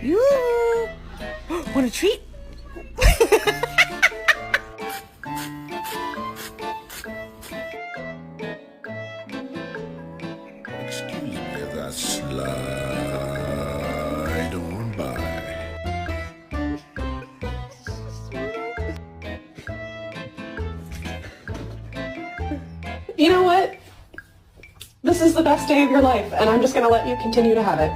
You want a treat? Excuse me as I slide on by. You know what? This is the best day of your life, and I'm just gonna let you continue to have it.